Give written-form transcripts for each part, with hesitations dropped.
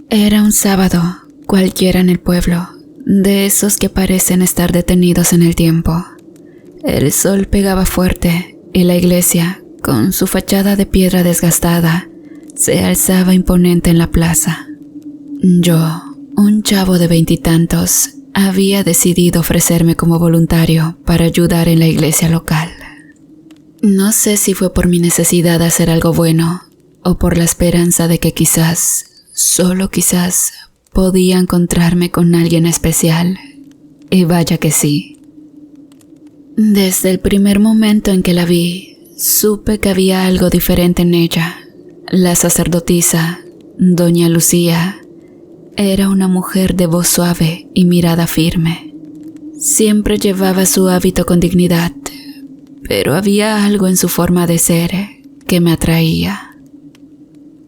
Era un sábado, cualquiera en el pueblo, de esos que parecen estar detenidos en el tiempo. El sol pegaba fuerte y la iglesia, con su fachada de piedra desgastada, se alzaba imponente en la plaza. Yo, un chavo de 20 y tantos, había decidido ofrecerme como voluntario para ayudar en la iglesia local. No sé si fue por mi necesidad de hacer algo bueno o por la esperanza de que quizás, solo quizás, podía encontrarme con alguien especial. Y vaya que sí. Desde el primer momento en que la vi, supe que había algo diferente en ella. La sacerdotisa, doña Lucía, era una mujer de voz suave y mirada firme. Siempre llevaba su hábito con dignidad, pero había algo en su forma de ser que me atraía.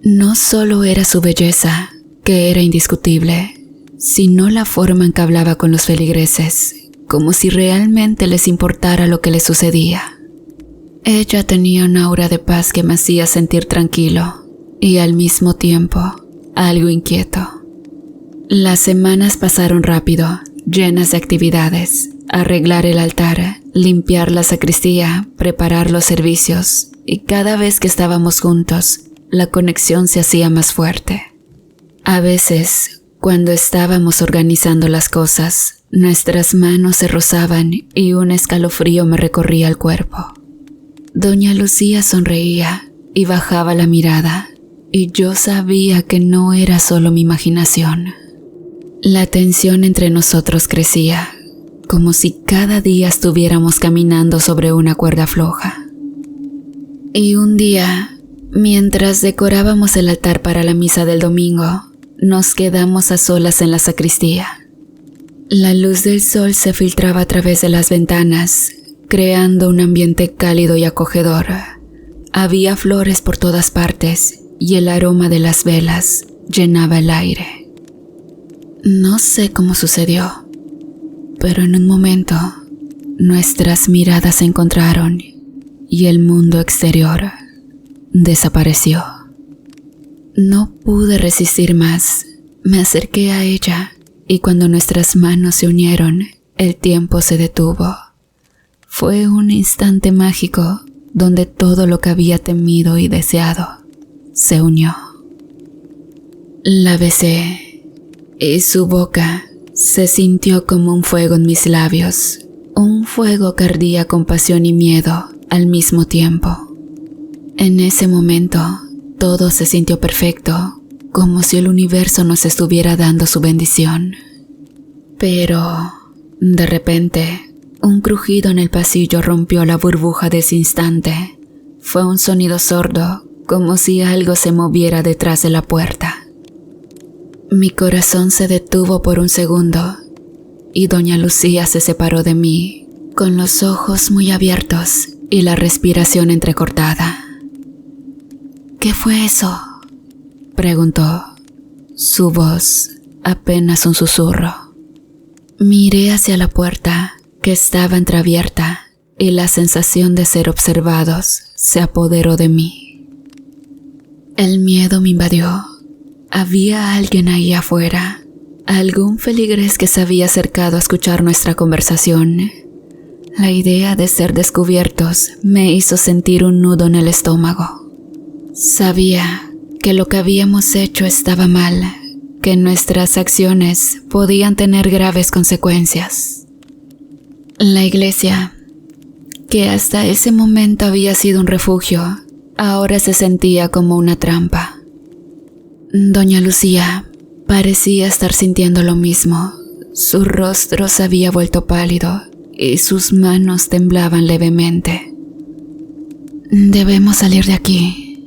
No solo era su belleza, que era indiscutible, sino la forma en que hablaba con los feligreses, como si realmente les importara lo que les sucedía. Ella tenía un aura de paz que me hacía sentir tranquilo y al mismo tiempo algo inquieto. Las semanas pasaron rápido, llenas de actividades: arreglar el altar, limpiar la sacristía, preparar los servicios, y cada vez que estábamos juntos, la conexión se hacía más fuerte. A veces, cuando estábamos organizando las cosas, nuestras manos se rozaban y un escalofrío me recorría el cuerpo. Doña Lucía sonreía y bajaba la mirada, y yo sabía que no era solo mi imaginación. La tensión entre nosotros crecía, como si cada día estuviéramos caminando sobre una cuerda floja. Y un día, mientras decorábamos el altar para la misa del domingo, nos quedamos a solas en la sacristía. La luz del sol se filtraba a través de las ventanas, creando un ambiente cálido y acogedor. Había flores por todas partes y el aroma de las velas llenaba el aire. No sé cómo sucedió, pero en un momento nuestras miradas se encontraron y el mundo exterior desapareció. No pude resistir más. Me acerqué a ella y cuando nuestras manos se unieron, el tiempo se detuvo. Fue un instante mágico donde todo lo que había temido y deseado se unió. La besé y su boca se sintió como un fuego en mis labios, un fuego que ardía con pasión y miedo al mismo tiempo. En ese momento, todo se sintió perfecto, como si el universo nos estuviera dando su bendición. Pero, de repente, un crujido en el pasillo rompió la burbuja de ese instante. Fue un sonido sordo, como si algo se moviera detrás de la puerta. Mi corazón se detuvo por un segundo, y doña Lucía se separó de mí, con los ojos muy abiertos y la respiración entrecortada. ¿Qué fue eso?, preguntó, su voz apenas un susurro. Miré hacia la puerta, que estaba entreabierta, y la sensación de ser observados se apoderó de mí. El miedo me invadió. Había alguien ahí afuera, algún feligrés que se había acercado a escuchar nuestra conversación. La idea de ser descubiertos me hizo sentir un nudo en el estómago. Sabía que lo que habíamos hecho estaba mal, que nuestras acciones podían tener graves consecuencias. La iglesia, que hasta ese momento había sido un refugio, ahora se sentía como una trampa. Doña Lucía parecía estar sintiendo lo mismo. Su rostro se había vuelto pálido y sus manos temblaban levemente. «Debemos salir de aquí»,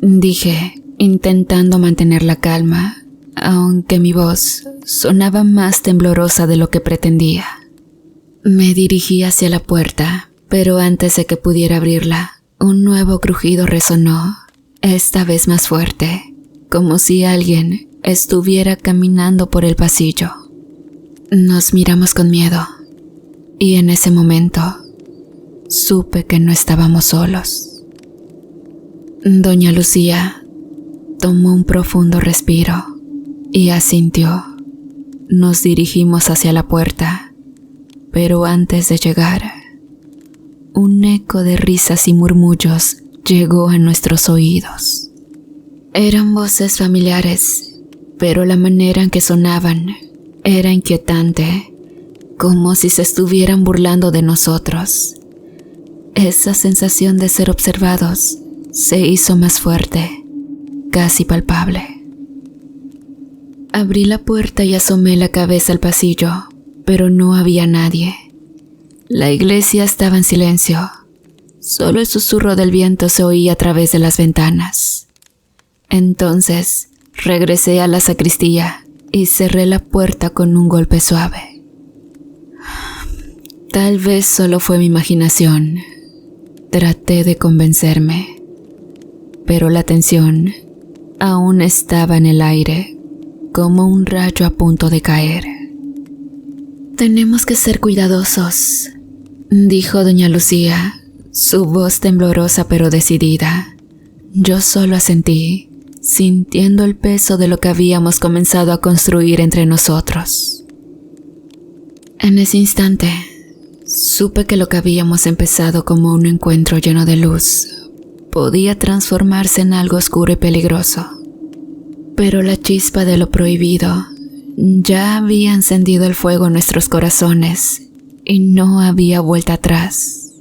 dije, intentando mantener la calma, aunque mi voz sonaba más temblorosa de lo que pretendía. Me dirigí hacia la puerta, pero antes de que pudiera abrirla, un nuevo crujido resonó, esta vez más fuerte, como si alguien estuviera caminando por el pasillo. Nos miramos con miedo, y en ese momento supe que no estábamos solos. Doña Lucía tomó un profundo respiro y asintió. Nos dirigimos hacia la puerta, pero antes de llegar, un eco de risas y murmullos llegó a nuestros oídos. Eran voces familiares, pero la manera en que sonaban era inquietante, como si se estuvieran burlando de nosotros. Esa sensación de ser observados se hizo más fuerte, casi palpable. Abrí la puerta y asomé la cabeza al pasillo, pero no había nadie. La iglesia estaba en silencio. Solo el susurro del viento se oía a través de las ventanas. Entonces, regresé a la sacristía y cerré la puerta con un golpe suave. Tal vez solo fue mi imaginación. Traté de convencerme, pero la tensión aún estaba en el aire, como un rayo a punto de caer. «Tenemos que ser cuidadosos», dijo doña Lucía, su voz temblorosa pero decidida. Yo solo asentí, sintiendo el peso de lo que habíamos comenzado a construir entre nosotros. En ese instante, supe que lo que habíamos empezado como un encuentro lleno de luz podía transformarse en algo oscuro y peligroso. Pero la chispa de lo prohibido ya había encendido el fuego en nuestros corazones y no había vuelta atrás.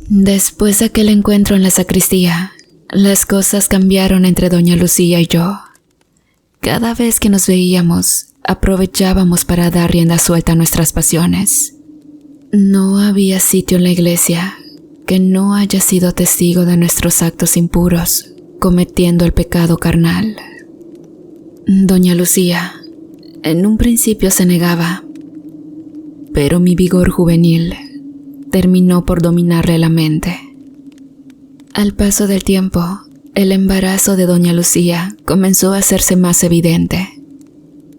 Después de aquel encuentro en la sacristía, las cosas cambiaron entre doña Lucía y yo. Cada vez que nos veíamos, aprovechábamos para dar rienda suelta a nuestras pasiones. No había sitio en la iglesia que no haya sido testigo de nuestros actos impuros, cometiendo el pecado carnal. Doña Lucía, en un principio se negaba, pero mi vigor juvenil terminó por dominarle la mente. Al paso del tiempo, el embarazo de doña Lucía comenzó a hacerse más evidente.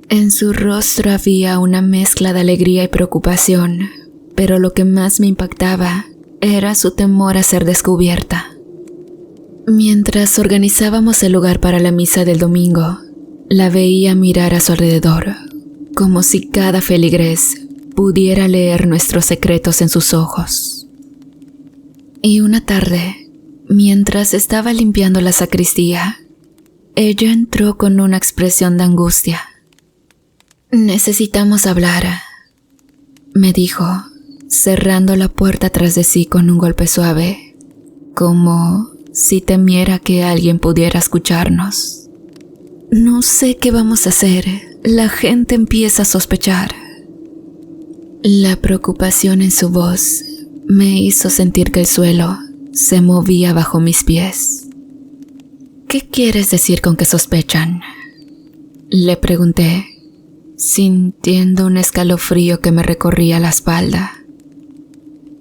En su rostro había una mezcla de alegría y preocupación, pero lo que más me impactaba era su temor a ser descubierta. Mientras organizábamos el lugar para la misa del domingo, la veía mirar a su alrededor, como si cada feligrés pudiera leer nuestros secretos en sus ojos. Y una tarde, mientras estaba limpiando la sacristía, ella entró con una expresión de angustia. «Necesitamos hablar», me dijo, cerrando la puerta tras de sí con un golpe suave, como si temiera que alguien pudiera escucharnos. «No sé qué vamos a hacer. La gente empieza a sospechar». La preocupación en su voz me hizo sentir que el suelo se movía bajo mis pies. «¿Qué quieres decir con que sospechan?», le pregunté, sintiendo un escalofrío que me recorría la espalda.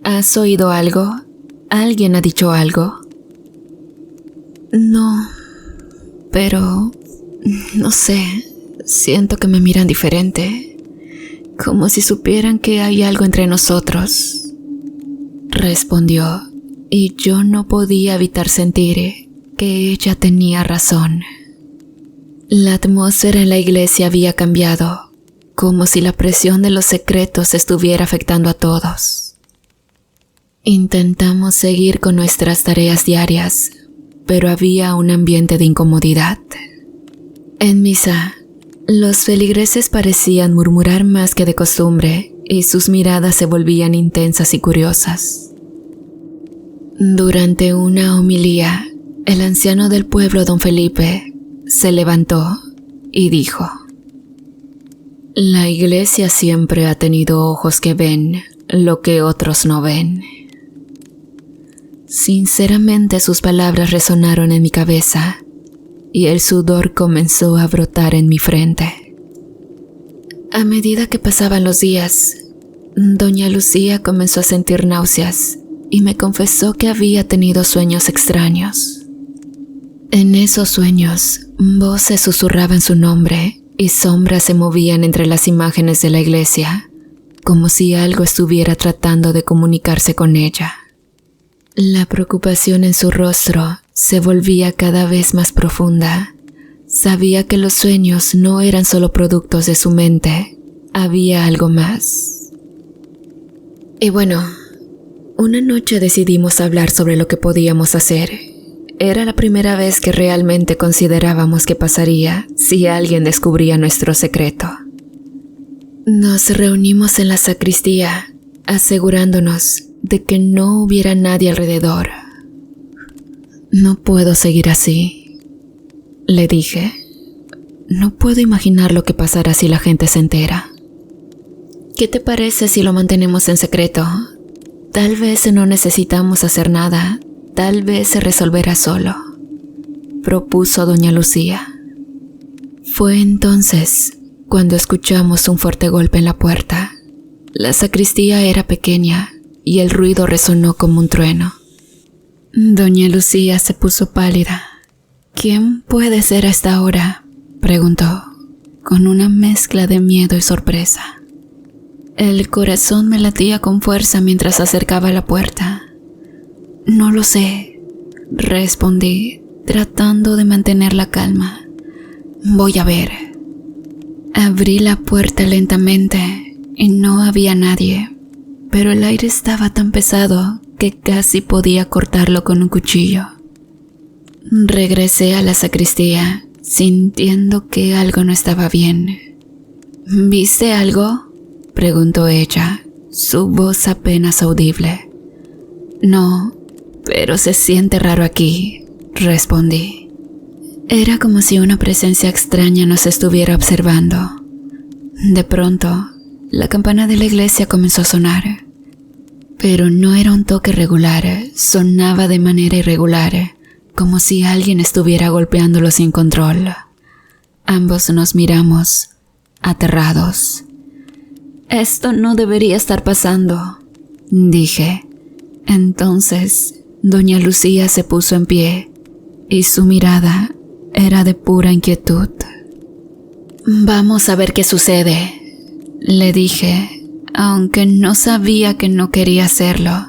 «¿Has oído algo? ¿Alguien ha dicho algo?» «No, pero no sé, siento que me miran diferente, como si supieran que hay algo entre nosotros», respondió, y yo no podía evitar sentir que ella tenía razón. La atmósfera en la iglesia había cambiado, como si la presión de los secretos estuviera afectando a todos. Intentamos seguir con nuestras tareas diarias, pero había un ambiente de incomodidad. En misa, los feligreses parecían murmurar más que de costumbre y sus miradas se volvían intensas y curiosas. Durante una homilía, el anciano del pueblo, don Felipe, se levantó y dijo: «La iglesia siempre ha tenido ojos que ven lo que otros no ven». Sinceramente, sus palabras resonaron en mi cabeza y el sudor comenzó a brotar en mi frente. A medida que pasaban los días, doña Lucía comenzó a sentir náuseas y me confesó que había tenido sueños extraños. En esos sueños, voces susurraban su nombre y sombras se movían entre las imágenes de la iglesia, como si algo estuviera tratando de comunicarse con ella. La preocupación en su rostro se volvía cada vez más profunda, Sabía que los sueños no eran solo productos de su mente, había algo más. Y bueno, una noche decidimos hablar sobre lo que podíamos hacer. Era la primera vez que realmente considerábamos qué pasaría si alguien descubría nuestro secreto. Nos reunimos en la sacristía, asegurándonos de que no hubiera nadie alrededor. No puedo seguir así, le dije. No puedo imaginar lo que pasará si la gente se entera. ¿Qué te parece si lo mantenemos en secreto? Tal vez no necesitamos hacer nada, tal vez se resolverá solo, propuso doña Lucía. Fue entonces cuando escuchamos un fuerte golpe en la puerta. La sacristía era pequeña y el ruido resonó como un trueno. Doña Lucía se puso pálida. ¿Quién puede ser a esta hora?, preguntó, con una mezcla de miedo y sorpresa. El corazón me latía con fuerza mientras acercaba la puerta. No lo sé, respondí, tratando de mantener la calma. Voy a ver. Abrí la puerta lentamente y no había nadie, pero el aire estaba tan pesado que casi podía cortarlo con un cuchillo. Regresé a la sacristía, sintiendo que algo no estaba bien. ¿Viste algo?, preguntó ella, su voz apenas audible. No, pero se siente raro aquí, respondí. Era como si una presencia extraña nos estuviera observando. De pronto, la campana de la iglesia comenzó a sonar. Pero no era un toque regular, sonaba de manera irregular, como si alguien estuviera golpeándolo sin control. Ambos nos miramos, aterrados. Esto no debería estar pasando, dije. Entonces, doña Lucía se puso en pie y su mirada era de pura inquietud. Vamos a ver qué sucede, le dije, aunque no sabía que no quería hacerlo.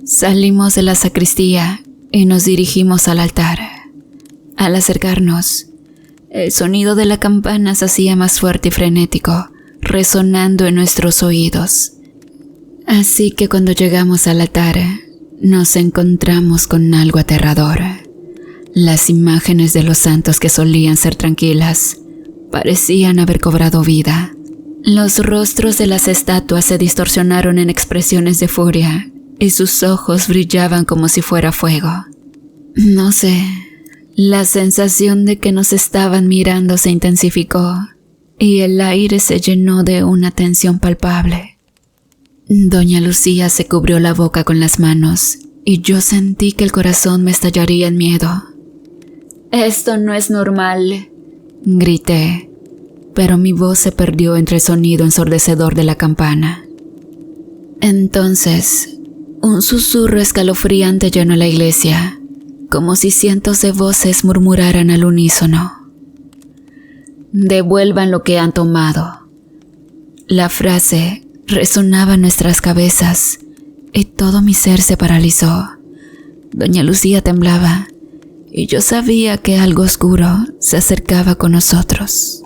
Salimos de la sacristía y nos dirigimos al altar. Al acercarnos, el sonido de la campana se hacía más fuerte y frenético, resonando en nuestros oídos. Así que cuando llegamos al altar, nos encontramos con algo aterrador. Las imágenes de los santos que solían ser tranquilas parecían haber cobrado vida. Los rostros de las estatuas se distorsionaron en expresiones de furia y sus ojos brillaban como si fuera fuego. No sé, la sensación de que nos estaban mirando se intensificó y el aire se llenó de una tensión palpable. Doña Lucía se cubrió la boca con las manos y yo sentí que el corazón me estallaría en miedo. «Esto no es normal», grité, pero mi voz se perdió entre el sonido ensordecedor de la campana. Entonces, un susurro escalofriante llenó la iglesia, como si cientos de voces murmuraran al unísono. «Devuelvan lo que han tomado». La frase resonaba en nuestras cabezas y todo mi ser se paralizó. Doña Lucía temblaba y yo sabía que algo oscuro se acercaba con nosotros.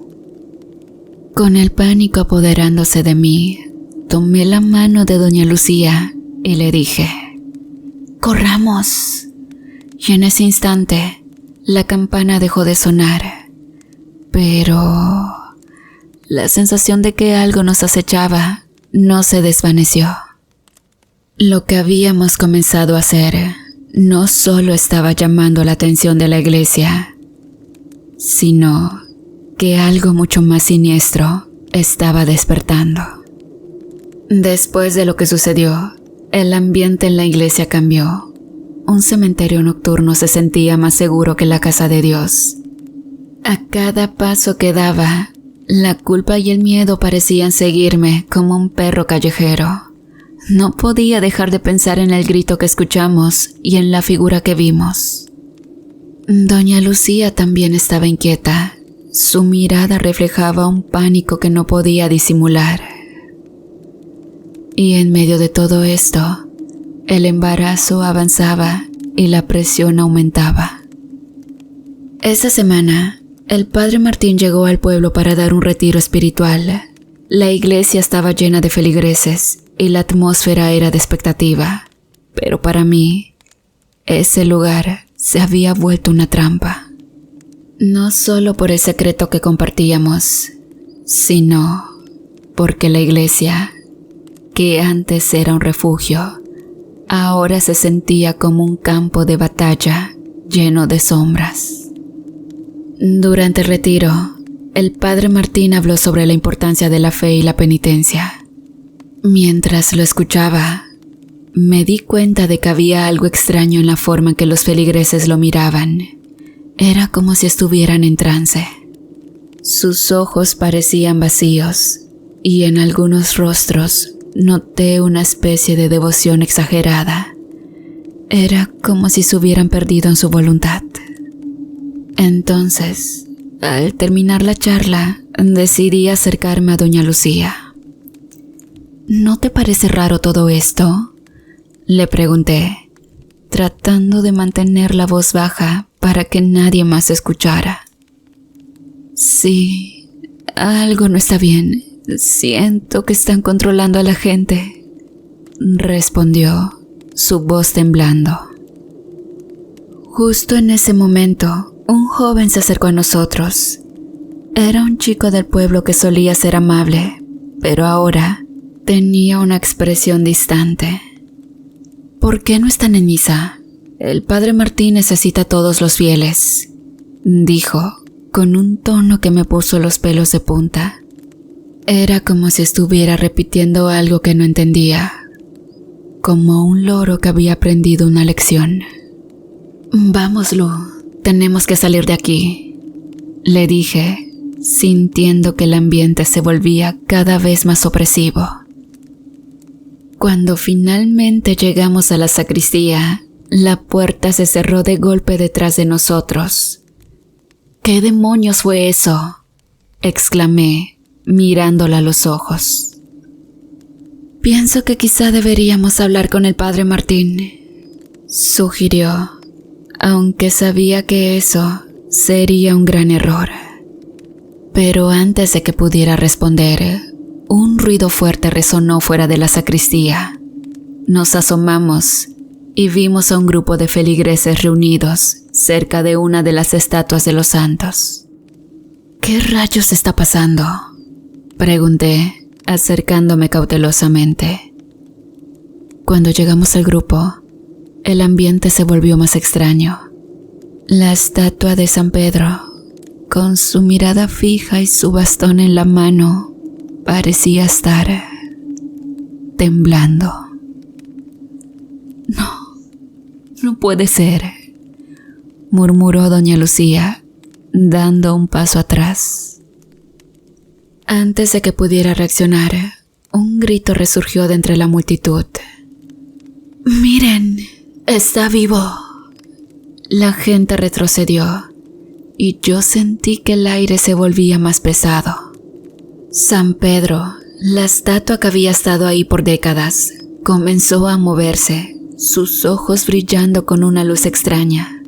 Con el pánico apoderándose de mí, tomé la mano de doña Lucía y le dije: «¡Corramos!». Y en ese instante, la campana dejó de sonar. Pero la sensación de que algo nos acechaba no se desvaneció. Lo que habíamos comenzado a hacer no solo estaba llamando la atención de la iglesia, sino que algo mucho más siniestro estaba despertando. Después de lo que sucedió, el ambiente en la iglesia cambió. Un cementerio nocturno se sentía más seguro que la casa de Dios. A cada paso que daba, la culpa y el miedo parecían seguirme como un perro callejero. No podía dejar de pensar en el grito que escuchamos y en la figura que vimos. Doña Lucía también estaba inquieta. Su mirada reflejaba un pánico que no podía disimular. Y en medio de todo esto, el embarazo avanzaba y la presión aumentaba. Esa semana, El padre Martín llegó al pueblo para dar un retiro espiritual. La iglesia estaba llena de feligreses y la atmósfera era de expectativa. Pero para mí, ese lugar se había vuelto una trampa. No solo por el secreto que compartíamos, sino porque la iglesia, que antes era un refugio, ahora se sentía como un campo de batalla lleno de sombras. Durante el retiro, el padre Martín habló sobre la importancia de la fe y la penitencia. Mientras lo escuchaba, me di cuenta de que había algo extraño en la forma en que los feligreses lo miraban. Era como si estuvieran en trance. Sus ojos parecían vacíos, y en algunos rostros noté una especie de devoción exagerada. Era como si se hubieran perdido en su voluntad. Entonces, al terminar la charla, decidí acercarme a doña Lucía. ¿No te parece raro todo esto?, le pregunté, tratando de mantener la voz baja para que nadie más escuchara. Sí, algo no está bien. Siento que están controlando a la gente, respondió, su voz temblando. Justo en ese momento, un joven se acercó a nosotros. Era un chico del pueblo que solía ser amable, pero ahora tenía una expresión distante. ¿Por qué no están en misa? El padre Martín necesita a todos los fieles, dijo, con un tono que me puso los pelos de punta. Era como si estuviera repitiendo algo que no entendía, como un loro que había aprendido una lección. Vamos, Lu, tenemos que salir de aquí, le dije, sintiendo que el ambiente se volvía cada vez más opresivo. Cuando finalmente llegamos a la sacristía, la puerta se cerró de golpe detrás de nosotros. ¿Qué demonios fue eso?, exclamé, mirándola a los ojos. Pienso que quizá deberíamos hablar con el padre Martín, sugirió, aunque sabía que eso sería un gran error. Pero antes de que pudiera responder, un ruido fuerte resonó fuera de la sacristía. Nos asomamos y vimos a un grupo de feligreses reunidos cerca de una de las estatuas de los santos. ¿Qué rayos está pasando?, pregunté, acercándome cautelosamente. Cuando llegamos al grupo, el ambiente se volvió más extraño. La estatua de San Pedro, con su mirada fija y su bastón en la mano, parecía estar temblando. No puede ser, murmuró doña Lucía, dando un paso atrás. Antes de que pudiera reaccionar, un grito resurgió de entre la multitud. ¡Miren! ¡Está vivo! La gente retrocedió, y yo sentí que el aire se volvía más pesado. San Pedro, la estatua que había estado ahí por décadas, comenzó a moverse, sus ojos brillando con una luz extraña.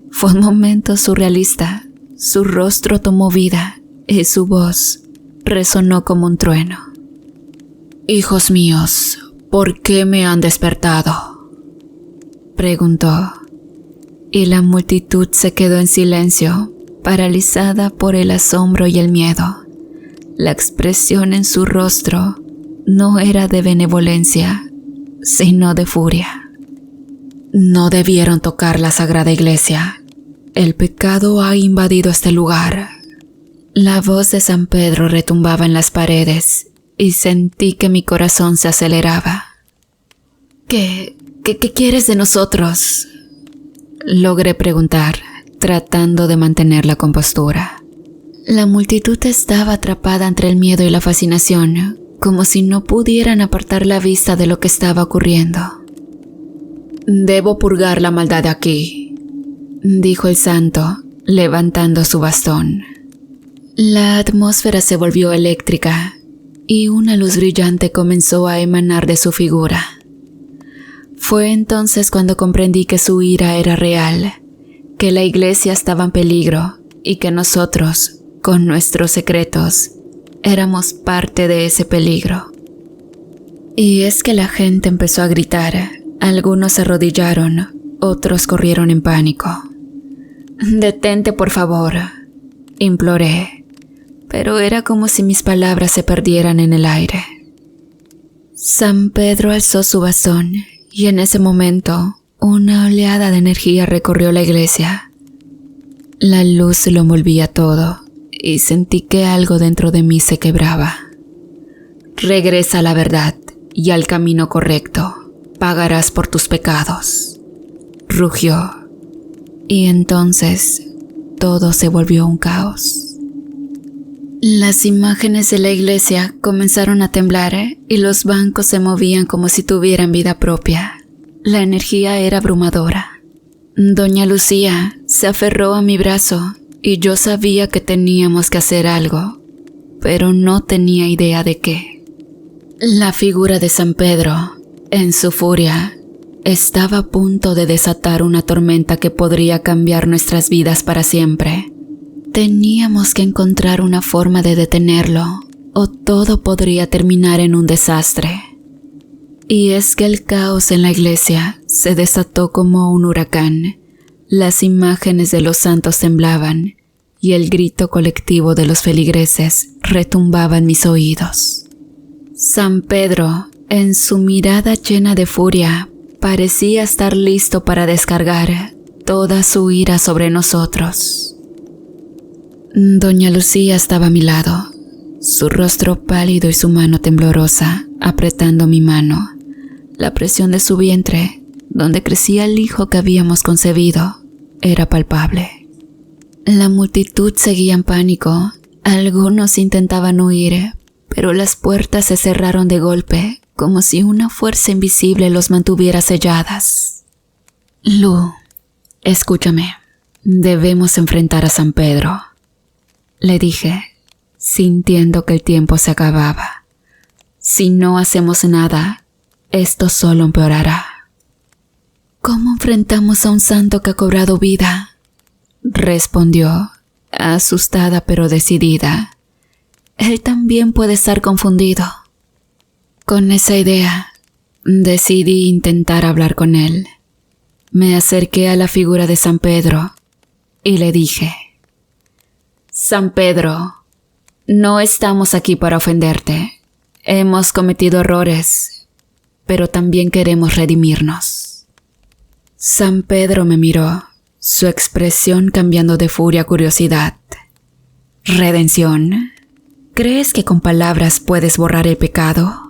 Fue un momento surrealista. Su rostro tomó vida y su voz resonó como un trueno. «Hijos míos, ¿por qué me han despertado?», preguntó, y la multitud se quedó en silencio, paralizada por el asombro y el miedo. La expresión en su rostro no era de benevolencia, sino de furia. No debieron tocar la sagrada iglesia. El pecado ha invadido este lugar. La voz de San Pedro retumbaba en las paredes y sentí que mi corazón se aceleraba. ¿Qué quieres de nosotros?, logré preguntar, tratando de mantener la compostura. La multitud estaba atrapada entre el miedo y la fascinación, como si no pudieran apartar la vista de lo que estaba ocurriendo. «Debo purgar la maldad de aquí», dijo el santo, levantando su bastón. La atmósfera se volvió eléctrica y una luz brillante comenzó a emanar de su figura. Fue entonces cuando comprendí que su ira era real, que la iglesia estaba en peligro y que nosotros, con nuestros secretos, éramos parte de ese peligro. Y es que la gente empezó a gritar, algunos se arrodillaron, otros corrieron en pánico. «Detente, por favor», imploré, pero era como si mis palabras se perdieran en el aire. San Pedro alzó su bastón y en ese momento una oleada de energía recorrió la iglesia. La luz lo envolvía todo y sentí que algo dentro de mí se quebraba. «Regresa a la verdad y al camino correcto. Pagarás por tus pecados», rugió. Y entonces todo se volvió un caos. Las imágenes de la iglesia comenzaron a temblar y los bancos se movían como si tuvieran vida propia. La energía era abrumadora. Doña Lucía se aferró a mi brazo y yo sabía que teníamos que hacer algo, pero no tenía idea de qué. La figura de San Pedro, en su furia, estaba a punto de desatar una tormenta que podría cambiar nuestras vidas para siempre. Teníamos que encontrar una forma de detenerlo, o todo podría terminar en un desastre. Y es que el caos en la iglesia se desató como un huracán. Las imágenes de los santos temblaban, y el grito colectivo de los feligreses retumbaba en mis oídos. San Pedro, en su mirada llena de furia, parecía estar listo para descargar toda su ira sobre nosotros. Doña Lucía estaba a mi lado, su rostro pálido y su mano temblorosa apretando mi mano. La presión de su vientre, donde crecía el hijo que habíamos concebido, era palpable. La multitud seguía en pánico, algunos intentaban huir, pero las puertas se cerraron de golpe, como si una fuerza invisible los mantuviera selladas. «Lu, escúchame, debemos enfrentar a San Pedro», le dije, sintiendo que el tiempo se acababa. «Si no hacemos nada, esto solo empeorará». «¿Cómo enfrentamos a un santo que ha cobrado vida?», respondió, asustada pero decidida. «Él también puede estar confundido». Con esa idea, decidí intentar hablar con él. Me acerqué a la figura de San Pedro y le dije: «San Pedro, no estamos aquí para ofenderte. Hemos cometido errores, pero también queremos redimirnos». San Pedro me miró, su expresión cambiando de furia a curiosidad. «¿Redención? ¿Crees que con palabras puedes borrar el pecado?»,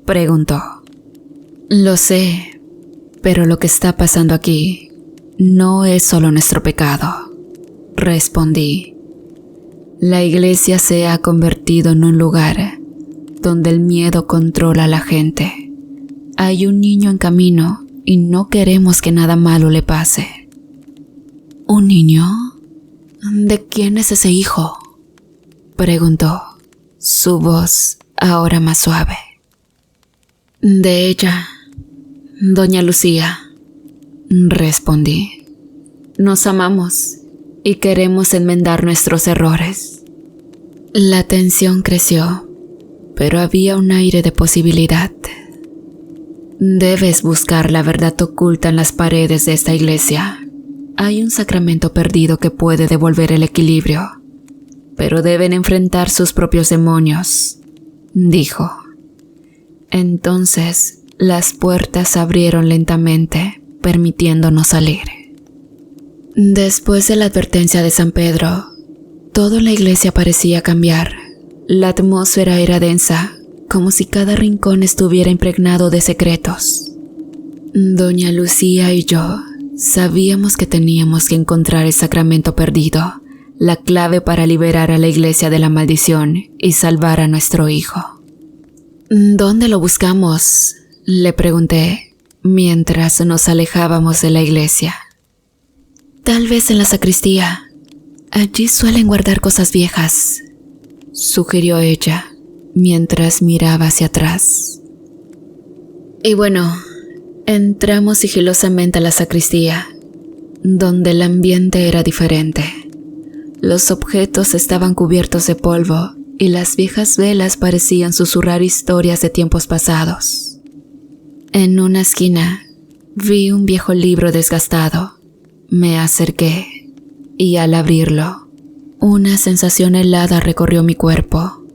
preguntó. «Lo sé, pero lo que está pasando aquí no es solo nuestro pecado», respondí. «La iglesia se ha convertido en un lugar donde el miedo controla a la gente. Hay un niño en camino y no queremos que nada malo le pase». «¿Un niño? ¿De quién es ese hijo?», preguntó, su voz ahora más suave. «De ella, Doña Lucía», respondí. «Nos amamos y queremos enmendar nuestros errores». La tensión creció, pero había un aire de posibilidad. «Debes buscar la verdad oculta en las paredes de esta iglesia. Hay un sacramento perdido que puede devolver el equilibrio, pero deben enfrentar sus propios demonios», dijo. Entonces, las puertas se abrieron lentamente, permitiéndonos salir. Después de la advertencia de San Pedro, toda la iglesia parecía cambiar. La atmósfera era densa, como si cada rincón estuviera impregnado de secretos. Doña Lucía y yo sabíamos que teníamos que encontrar el sacramento perdido, la clave para liberar a la iglesia de la maldición y salvar a nuestro hijo. «¿Dónde lo buscamos?», le pregunté, mientras nos alejábamos de la iglesia. «Tal vez en la sacristía. Allí suelen guardar cosas viejas», sugirió ella, mientras miraba hacia atrás. Y bueno, entramos sigilosamente a la sacristía, donde el ambiente era diferente. Los objetos estaban cubiertos de polvo y las viejas velas parecían susurrar historias de tiempos pasados. En una esquina vi un viejo libro desgastado. Me acerqué y al abrirlo, una sensación helada recorrió mi cuerpo.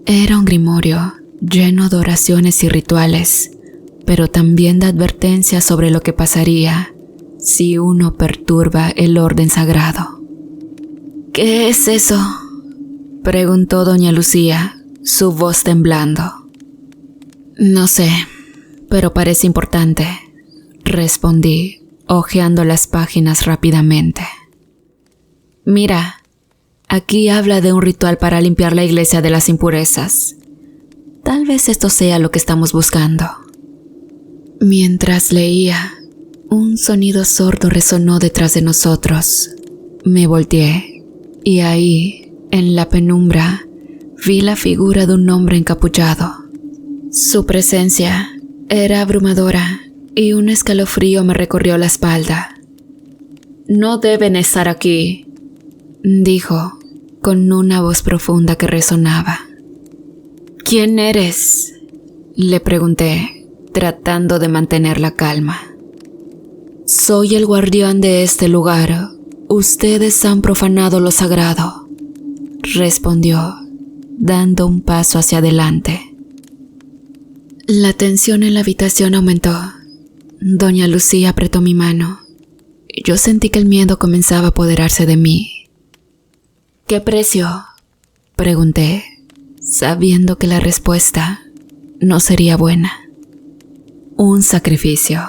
Era un grimorio lleno de oraciones y rituales, pero también de advertencias sobre lo que pasaría si uno perturba el orden sagrado. ¿Qué es eso?, preguntó doña Lucía, su voz temblando. No sé, pero parece importante, respondí, hojeando las páginas rápidamente. Mira, aquí habla de un ritual para limpiar la iglesia de las impurezas. Tal vez esto sea lo que estamos buscando. Mientras leía, un sonido sordo resonó detrás de nosotros. Me volteé y ahí, en la penumbra, vi la figura de un hombre encapuchado. Su presencia era abrumadora y un escalofrío me recorrió la espalda. «No deben estar aquí», dijo, con una voz profunda que resonaba. «¿Quién eres?», le pregunté, tratando de mantener la calma. «Soy el guardián de este lugar. Ustedes han profanado lo sagrado», respondió, dando un paso hacia adelante. La tensión en la habitación aumentó. Doña Lucía apretó mi mano. Yo sentí que el miedo comenzaba a apoderarse de mí. «¿Qué precio?», pregunté, sabiendo que la respuesta no sería buena. «Un sacrificio»,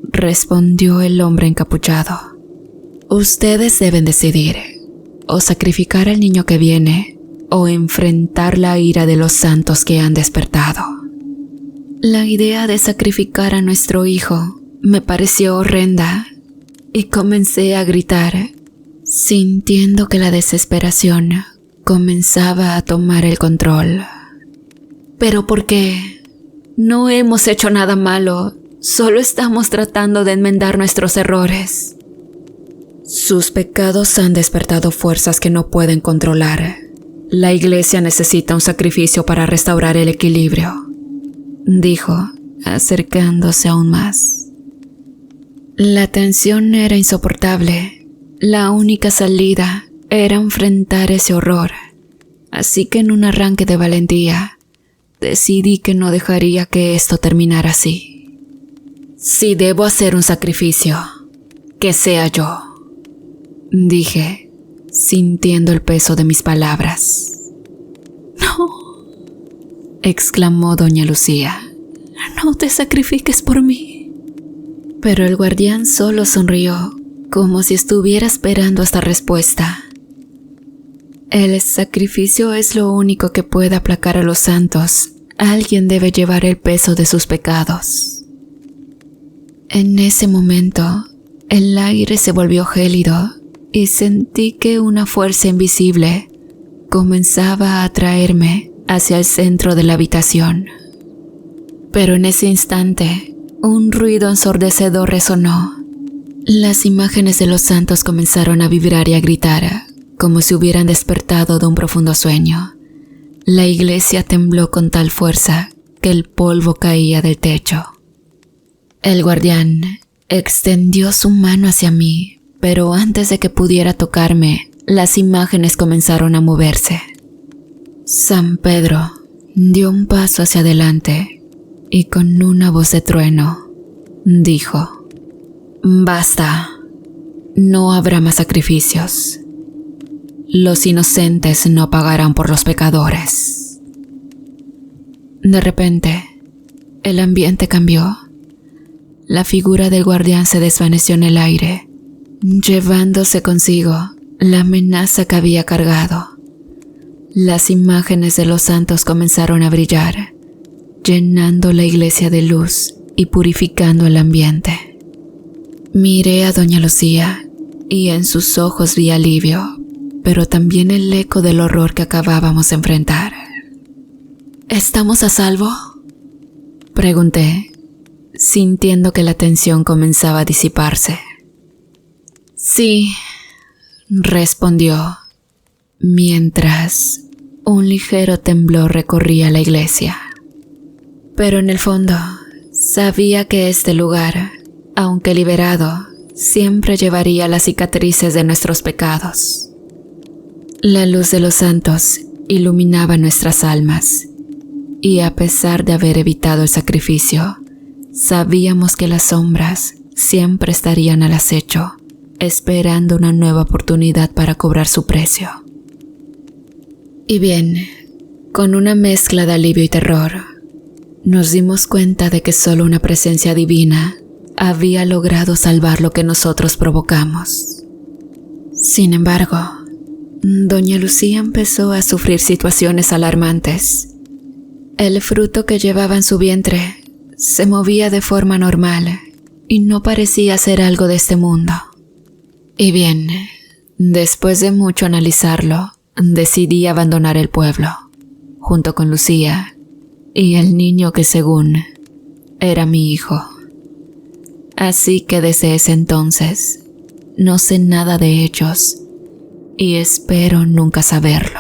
respondió el hombre encapuchado. «Ustedes deben decidir, o sacrificar al niño que viene, o enfrentar la ira de los santos que han despertado». La idea de sacrificar a nuestro hijo me pareció horrenda y comencé a gritar, sintiendo que la desesperación comenzaba a tomar el control. «¿Pero por qué? No hemos hecho nada malo, solo estamos tratando de enmendar nuestros errores». «Sus pecados han despertado fuerzas que no pueden controlar. La iglesia necesita un sacrificio para restaurar el equilibrio», dijo, acercándose aún más. La tensión era insoportable. La única salida era enfrentar ese horror. Así que en un arranque de valentía, decidí que no dejaría que esto terminara así. «Si debo hacer un sacrificio, que sea yo», dije, sintiendo el peso de mis palabras. «No», exclamó doña Lucía. «No te sacrifiques por mí». Pero el guardián solo sonrió, como si estuviera esperando esta respuesta. «El sacrificio es lo único que puede aplacar a los santos. Alguien debe llevar el peso de sus pecados». En ese momento, el aire se volvió gélido y sentí que una fuerza invisible comenzaba a atraerme hacia el centro de la habitación. Pero en ese instante, un ruido ensordecedor resonó. Las imágenes de los santos comenzaron a vibrar y a gritar, como si hubieran despertado de un profundo sueño. La iglesia tembló con tal fuerza que el polvo caía del techo. El guardián extendió su mano hacia mí, pero antes de que pudiera tocarme, las imágenes comenzaron a moverse. San Pedro dio un paso hacia adelante y con una voz de trueno dijo: «Basta, no habrá más sacrificios. Los inocentes no pagarán por los pecadores». De repente, el ambiente cambió. La figura del guardián se desvaneció en el aire, llevándose consigo la amenaza que había cargado. Las imágenes de los santos comenzaron a brillar, llenando la iglesia de luz y purificando el ambiente. Miré a doña Lucía y en sus ojos vi alivio, pero también el eco del horror que acabábamos de enfrentar. «¿Estamos a salvo?», pregunté, sintiendo que la tensión comenzaba a disiparse. «Sí», respondió, mientras un ligero temblor recorría la iglesia. Pero en el fondo, sabía que este lugar, aunque liberado, siempre llevaría las cicatrices de nuestros pecados. La luz de los santos iluminaba nuestras almas, y a pesar de haber evitado el sacrificio, sabíamos que las sombras siempre estarían al acecho, esperando una nueva oportunidad para cobrar su precio. Y bien, con una mezcla de alivio y terror, nos dimos cuenta de que solo una presencia divina había logrado salvar lo que nosotros provocamos. Sin embargo, doña Lucía empezó a sufrir situaciones alarmantes. El fruto que llevaba en su vientre se movía de forma normal y no parecía ser algo de este mundo. Y bien, después de mucho analizarlo, decidí abandonar el pueblo, junto con Lucía y el niño que según era mi hijo. Así que desde ese entonces no sé nada de ellos y espero nunca saberlo.